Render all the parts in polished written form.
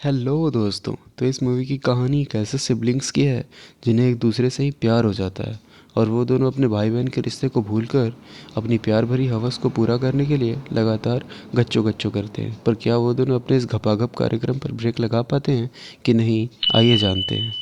Hello दोस्तों। तो इस मूवी की कहानी एक ऐसे सिबलिंग्स की है जिन्हें एक दूसरे से ही प्यार हो जाता है और वो दोनों अपने भाई बहन के रिश्ते को भूलकर अपनी प्यार भरी हवस को पूरा करने के लिए लगातार गच्चो गच्चो करते हैं। पर क्या वो दोनों अपने इस घपाघप कार्यक्रम पर ब्रेक लगा पाते हैं कि नहीं, आइए जानते हैं।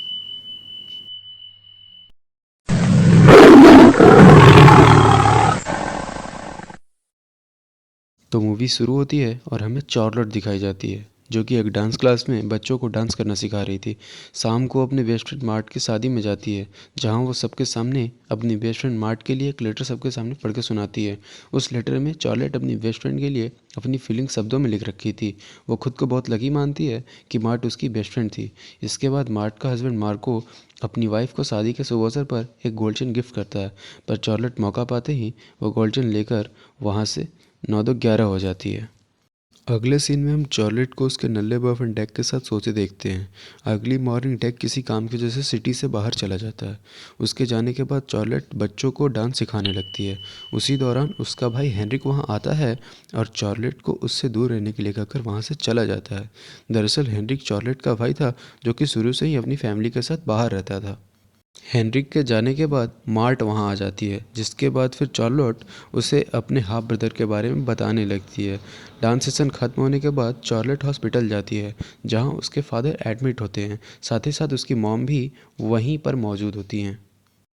तो मूवी शुरू होती है और हमें चार्लोट दिखाई जाती है जो कि एक डांस क्लास में बच्चों को डांस करना सिखा रही थी। शाम को अपने बेस्ट फ्रेंड मार्ट की शादी में जाती है जहां वो सबके सामने अपनी बेस्ट फ्रेंड मार्ट के लिए एक लेटर सबके सामने पढ़ के सुनाती है। उस लेटर में चार्लेट अपनी बेस्ट फ्रेंड के लिए अपनी फीलिंग शब्दों में लिख रखी थी। वो खुद को बहुत लकी मानती है कि मार्ट उसकी बेस्ट फ्रेंड थी। इसके बाद मार्ट का हस्बैंड मार्को अपनी वाइफ को शादी के शुभ अवसर पर एक गोल्ड चेन गिफ्ट करता है, पर चार्लेट मौका पाते ही वो गोल्ड चेन लेकर वहाँ से 9-11 हो जाती है। अगले सीन में हम चार्लेट को उसके नल्ले बॉयफ्रेंड डेक के साथ सोते देखते हैं। अगली मॉर्निंग डेक किसी काम की वजह से सिटी से बाहर चला जाता है। उसके जाने के बाद चार्लेट बच्चों को डांस सिखाने लगती है। उसी दौरान उसका भाई हेनरिक वहाँ आता है और चार्लेट को उससे दूर रहने के लिए कहकर वहाँ से चला जाता है। दरअसल हेनरिक चार्लेट का भाई था जो कि शुरू से ही अपनी फैमिली के साथ बाहर रहता था। हेनरिक के जाने के बाद मार्ट वहाँ आ जाती है, जिसके बाद फिर चार्लोट उसे अपने हाफ ब्रदर के बारे में बताने लगती है। डांस सेशन खत्म होने के बाद चार्लोट हॉस्पिटल जाती है जहाँ उसके फादर एडमिट होते हैं। साथ ही साथ उसकी मॉम भी वहीं पर मौजूद होती हैं।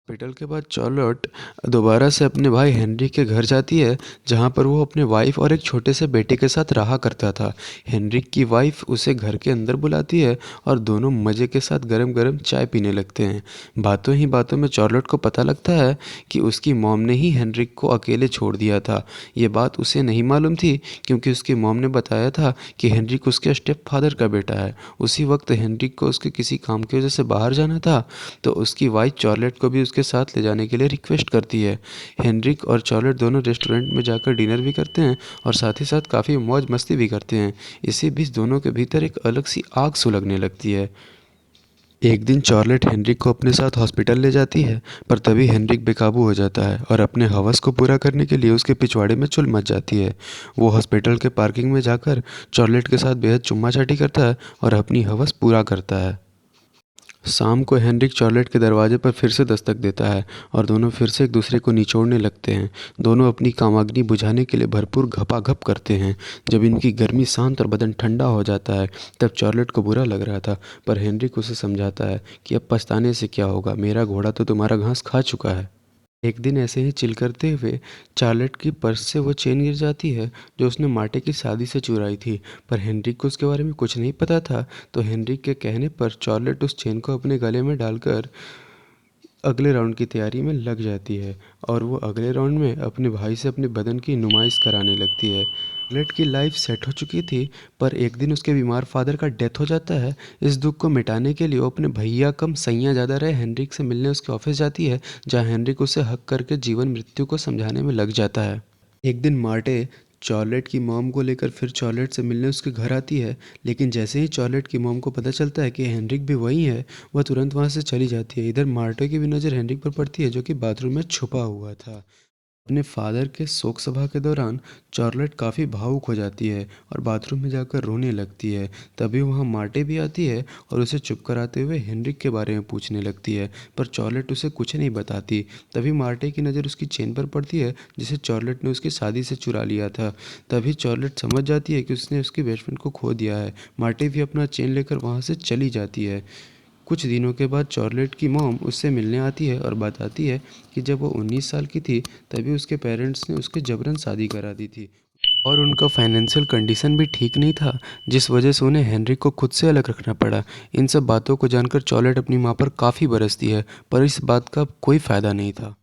हॉस्पिटल के बाद चार्लोट दोबारा से अपने भाई हेनरी के घर जाती है जहां पर वो अपने वाइफ और एक छोटे से बेटे के साथ रहा करता था। हेनरी की वाइफ उसे घर के अंदर बुलाती है और दोनों मज़े के साथ गरम गरम चाय पीने लगते हैं। बातों ही बातों में चार्लोट को पता लगता है कि उसकी मॉम ने ही हेनरी को अकेले छोड़ दिया था। ये बात उसे नहीं मालूम थी क्योंकि उसकी मॉम ने बताया था कि हेनरी उसके स्टेप फादर का बेटा है। उसी वक्त हेनरी को उसके किसी काम की वजह से बाहर जाना था, तो उसकी वाइफ चार्लेट को भी उसके साथ ले जाने के लिए रिक्वेस्ट करती है। हेनरिक और चार्लेट दोनों रेस्टोरेंट में जाकर डिनर भी करते हैं और साथ ही साथ काफ़ी मौज मस्ती भी करते हैं। इसी बीच दोनों के भीतर एक अलग सी आग सुलगने लगती है। एक दिन चार्लेट हेनरिक को अपने साथ हॉस्पिटल ले जाती है, पर तभी हेनरिक बेकाबू हो जाता है और अपने हवस को पूरा करने के लिए उसके पिछवाड़े में चुल मच जाती है। वो हॉस्पिटल के पार्किंग में जाकर चार्लेट के साथ बेहद चुम्मा चाटी करता है और अपनी हवस पूरा करता है। शाम को हेनरिक चार्लेट के दरवाजे पर फिर से दस्तक देता है और दोनों फिर से एक दूसरे को निचोड़ने लगते हैं। दोनों अपनी कामाग्नि बुझाने के लिए भरपूर घपाघप करते हैं। जब इनकी गर्मी शांत और बदन ठंडा हो जाता है तब चार्लेट को बुरा लग रहा था, पर हेनरिक उसे समझाता है कि अब पछताने से क्या होगा, मेरा घोड़ा तो तुम्हारा घास खा चुका है। एक दिन ऐसे ही चिल करते हुए चार्लेट की पर्स से वो चेन गिर जाती है जो उसने मार्टे की शादी से चुराई थी, पर हेनरिक को उसके बारे में कुछ नहीं पता था। तो हेनरिक के कहने पर चार्लेट उस चेन को अपने गले में डालकर अगले राउंड की तैयारी में लग जाती है और वो अगले राउंड में अपने भाई से अपने बदन की नुमाइश कराने लगती है। चार्लेट की लाइफ सेट हो चुकी थी, पर एक दिन उसके बीमार फादर का डेथ हो जाता है। इस दुख को मिटाने के लिए वो अपने भैया कम सैया ज़्यादा रहे हेनरिक से मिलने उसके ऑफिस जाती है, जहाँ हेनरिक उसे हक करके जीवन मृत्यु को समझाने में लग जाता है। एक दिन मार्टे चार्लेट की मॉम को लेकर फिर चार्लेट से मिलने उसके घर आती है, लेकिन जैसे ही चार्लेट की मॉम को पता चलता है कि हेनरिक भी वहीं है, वह तुरंत वहां से चली जाती है। इधर मार्टे की भी नज़र हेनरिक पर पड़ती है जो कि बाथरूम में छुपा हुआ था। अपने फादर के शोक सभा के दौरान चार्लेट काफ़ी भावुक हो जाती है और बाथरूम में जाकर रोने लगती है। तभी वहाँ मार्टे भी आती है और उसे चुप कराते हुए हेनरिक के बारे में पूछने लगती है, पर चार्लेट उसे कुछ नहीं बताती। तभी मार्टे की नज़र उसकी चेन पर पड़ती है जिसे चार्लेट ने उसकी शादी से चुरा लिया था। तभी चार्लेट समझ जाती है कि उसने उसकी बेस्ट फ्रेंड को खो दिया है। मार्टे भी अपना चेन लेकर वहाँ से चली जाती है। कुछ दिनों के बाद चार्लेट की मॉम उससे मिलने आती है और बताती है कि जब वो 19 साल की थी तभी उसके पेरेंट्स ने उसके जबरन शादी करा दी थी और उनका फाइनेंशियल कंडीशन भी ठीक नहीं था, जिस वजह से उन्हें हेनरी को खुद से अलग रखना पड़ा। इन सब बातों को जानकर चार्लेट अपनी माँ पर काफ़ी बरसती है, पर इस बात का कोई फ़ायदा नहीं था।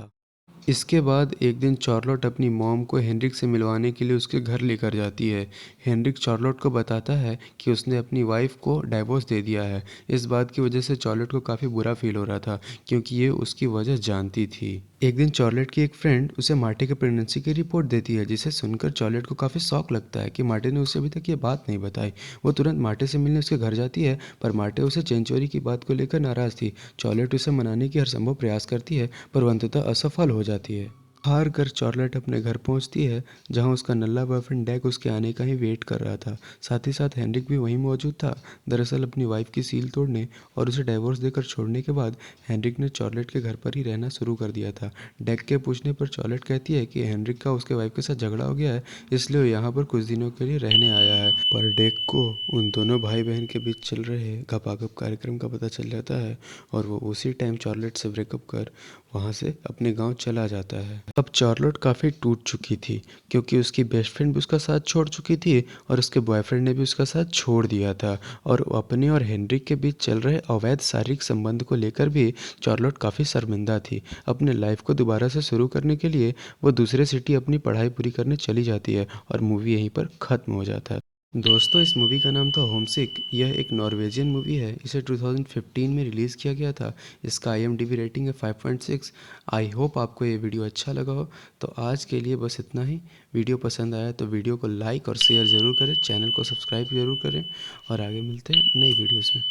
इसके बाद एक दिन चार्लोट अपनी मॉम को हेनरिक से मिलवाने के लिए उसके घर लेकर जाती है। हेनरिक चार्लोट को बताता है कि उसने अपनी वाइफ को डाइवोर्स दे दिया है। इस बात की वजह से चार्लोट को काफ़ी बुरा फील हो रहा था क्योंकि ये उसकी वजह जानती थी। एक दिन चार्लेट की एक फ्रेंड उसे मार्टे के प्रेगनेंसी की रिपोर्ट देती है, जिसे सुनकर चार्लेट को काफ़ी शौक लगता है कि मार्टे ने उसे अभी तक ये बात नहीं बताई। वो तुरंत मार्टे से मिलने उसके घर जाती है, पर मार्टे उसे चेन चोरी की बात को लेकर नाराज़ थी। चार्लेट उसे मनाने की हर संभव प्रयास करती है पर वह अंततः असफल हो जाती है। हार कर चार्लोट अपने घर पहुंचती है, जहां उसका नल्ला बॉयफ्रेंड डैग उसके आने का ही वेट कर रहा था। साथ ही साथ हेनरिक भी वहीं मौजूद था। दरअसल अपनी वाइफ की सील तोड़ने और उसे डाइवोर्स देकर छोड़ने के बाद हेनरिक ने चार्लोट के घर पर ही रहना शुरू कर दिया था। डैग के पूछने पर चार्लोट कहती है कि हेनरिक का उसके वाइफ के साथ झगड़ा हो गया है, इसलिए वो यहाँ पर कुछ दिनों के लिए रहने आया है। पर डैग को उन दोनों भाई बहन के बीच चल रहे घपाघप कार्यक्रम का पता चल जाता है और वो उसी टाइम चार्लोट से ब्रेकअप कर वहाँ से अपने गांव चला जाता है। अब चार्लोट काफ़ी टूट चुकी थी, क्योंकि उसकी बेस्ट फ्रेंड भी उसका साथ छोड़ चुकी थी और उसके बॉयफ्रेंड ने भी उसका साथ छोड़ दिया था। और अपने और हेनरिक के बीच चल रहे अवैध शारीरिक संबंध को लेकर भी चार्लोट काफ़ी शर्मिंदा थी। अपने लाइफ को दोबारा से शुरू करने के लिए वो दूसरे सिटी अपनी पढ़ाई पूरी करने चली जाती है और मूवी यहीं पर ख़त्म हो जाता है। दोस्तों, इस मूवी का नाम था होमसिक। यह एक नॉर्वेजियन मूवी है। इसे 2015 में रिलीज़ किया गया था। इसका IMDb रेटिंग है 5.6। आई होप आपको ये वीडियो अच्छा लगा हो। तो आज के लिए बस इतना ही। वीडियो पसंद आया तो वीडियो को लाइक और शेयर ज़रूर करें, चैनल को सब्सक्राइब ज़रूर करें और आगे मिलते हैं नई वीडियोज़ में।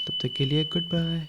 तब तक के लिए गुड बाय।